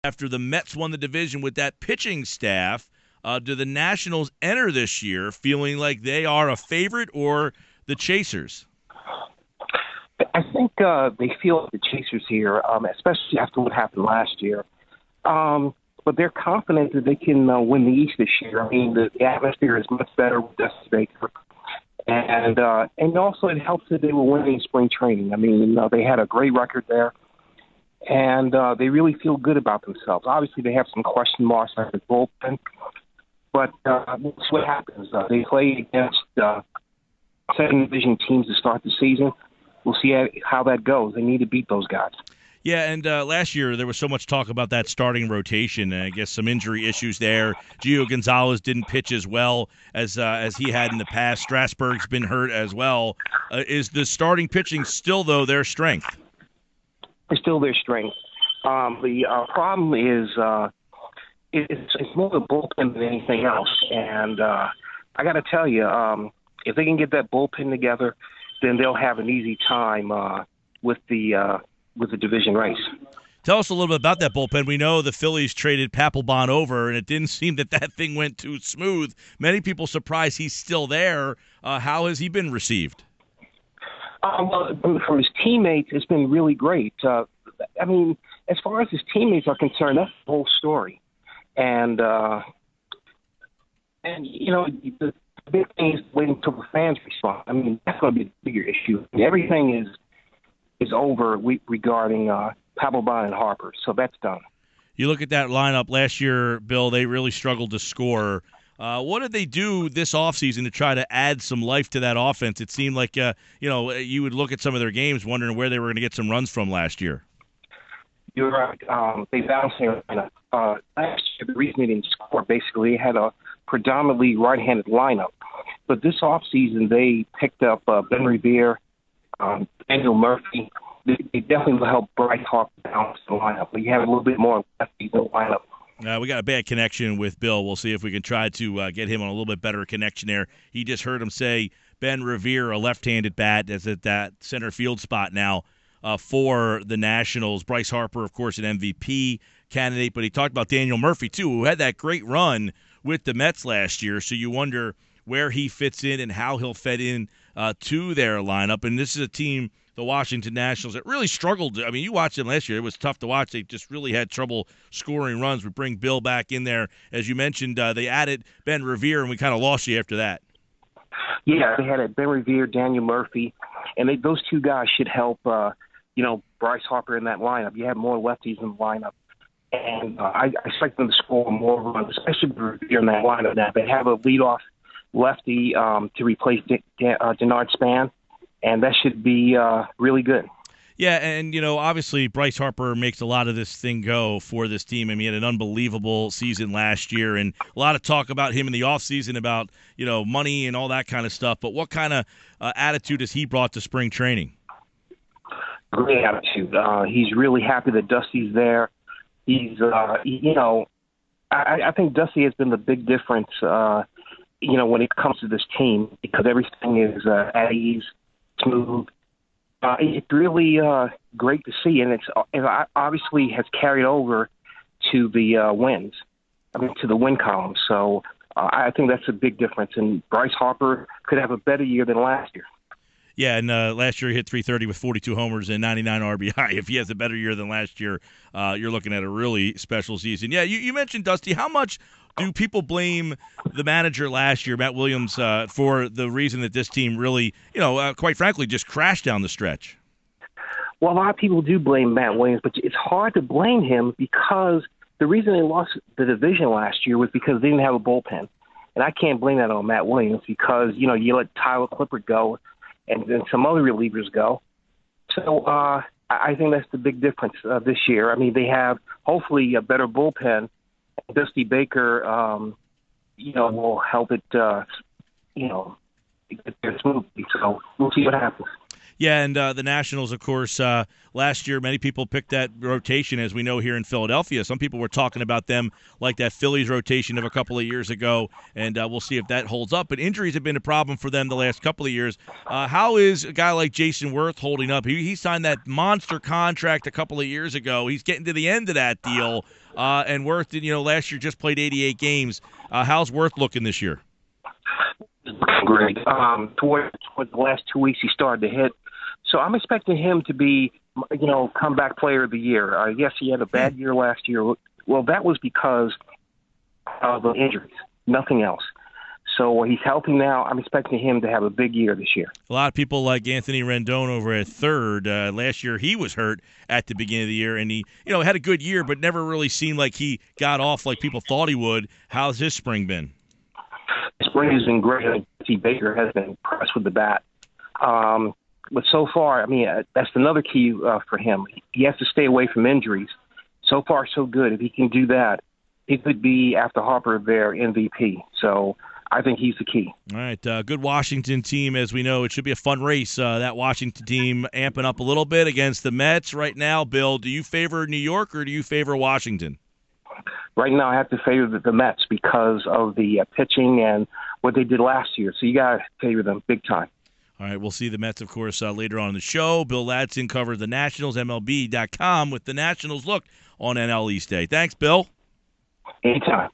after the Mets won the division with that pitching staff. Do the Nationals enter this year feeling like they are a favorite or the chasers? I think they feel like the chasers here, especially after what happened last year. But they're confident that they can win the East this year. I mean, the atmosphere is much better with Dusty Baker. And also it helps that they were winning spring training. I mean, they had a great record there. And they really feel good about themselves. Obviously, they have some question marks like the bullpen. But that's what happens. They play against second division teams to start the season. We'll see how that goes. They need to beat those guys. Yeah, and last year there was so much talk about that starting rotation. I guess some injury issues there. Gio Gonzalez didn't pitch as well as he had in the past. Strasburg's been hurt as well. Is the starting pitching still, though, their strength? It's still their strength. The problem is it's more the bullpen than anything else. And I got to tell you, if they can get that bullpen together, then they'll have an easy time with the division race. Tell us a little bit about that bullpen. We know the Phillies traded Papelbon over, and it didn't seem that thing went too smooth. Many people surprised he's still there. How has he been received? Well, from his teammates, it's been really great. I mean, as far as his teammates are concerned, that's the whole story. And you know, the big thing is waiting until the fans respond. I mean, that's going to be the bigger issue. Everything is over regarding Papelbon and Harper, so that's done. You look at that lineup last year, Bill, they really struggled to score. What did they do this offseason to try to add some life to that offense? It seemed like, you would look at some of their games wondering where they were going to get some runs from last year. You're right. They bounced their lineup. Last year, the reason they didn't score, basically, they had a predominantly right-handed lineup. But this offseason, they picked up Ben Revere, Daniel Murphy. They definitely will help Bryce Harper balance the lineup. But you have a little bit more lefties in the lineup. We got a bad connection with Bill. We'll see if we can try to get him on a little bit better connection there. He just heard him say Ben Revere, a left-handed bat, is at that center field spot now for the Nationals. Bryce Harper, of course, an MVP candidate, but he talked about Daniel Murphy, too, who had that great run with the Mets last year. So you wonder where he fits in and how he'll fit in to their lineup. And this is a team, the Washington Nationals, that really struggled. I mean, you watched them last year. It was tough to watch. They just really had trouble scoring runs. We bring Bill back in there. As you mentioned, they added Ben Revere, and we kind of lost you after that. Yeah, they had Ben Revere, Daniel Murphy, and those two guys should help, Bryce Harper in that lineup. You have more lefties in the lineup. And I expect them to score more runs, especially with Revere in that lineup now. They have a leadoff lefty to replace Denard Span, and that should be really good. Yeah, and, obviously Bryce Harper makes a lot of this thing go for this team. I mean, he had an unbelievable season last year, and a lot of talk about him in the offseason about, money and all that kind of stuff. But what kind of attitude has he brought to spring training? Great attitude. He's really happy that Dusty's there. He's, I think Dusty has been the big difference, when it comes to this team, because everything is at ease, smooth. It's really great to see, and it obviously has carried over to the wins, to the win column. So I think that's a big difference, and Bryce Harper could have a better year than last year. Yeah, and last year he hit .330 with 42 homers and 99 RBI. If he has a better year than last year, you're looking at a really special season. Yeah, you mentioned, Dusty, how much do people blame the manager last year, Matt Williams, for the reason that this team really, quite frankly, just crashed down the stretch? Well, a lot of people do blame Matt Williams, but it's hard to blame him because the reason they lost the division last year was because they didn't have a bullpen. And I can't blame that on Matt Williams because, you let Tyler Clippard go and then some other relievers go. So I think that's the big difference this year. I mean, they have hopefully a better bullpen. Dusty Baker, will help it, get there smoothly. So we'll see what happens. Yeah, and the Nationals, of course, last year many people picked that rotation, as we know here in Philadelphia. Some people were talking about them like that Phillies rotation of a couple of years ago, and we'll see if that holds up. But injuries have been a problem for them the last couple of years. How is a guy like Jayson Werth holding up? He signed that monster contract a couple of years ago. He's getting to the end of that deal. And Werth, last year just played 88 games. How's Werth looking this year? Great. Toward the last 2 weeks, he started to hit. So I'm expecting him to be, comeback player of the year. Yes, he had a bad year last year. Well, that was because of the injuries, nothing else. So he's healthy now. I'm expecting him to have a big year this year. A lot of people like Anthony Rendon over at third. Last year he was hurt at the beginning of the year, and he had a good year, but never really seemed like he got off like people thought he would. How's his spring been? Spring has been great. T. Baker has been impressed with the bat. But so far, that's another key for him. He has to stay away from injuries. So far, so good. If he can do that, he could be, after Harper, their MVP. So I think he's the key. All right, good Washington team. As we know, it should be a fun race. That Washington team amping up a little bit against the Mets right now. Bill, do you favor New York or do you favor Washington? Right now, I have to favor the Mets because of the pitching and what they did last year. So you got to favor them big time. All right, we'll see the Mets, of course, later on in the show. Bill Ladson covers the Nationals, MLB.com, with the Nationals look on NL East Day. Thanks, Bill. Anytime.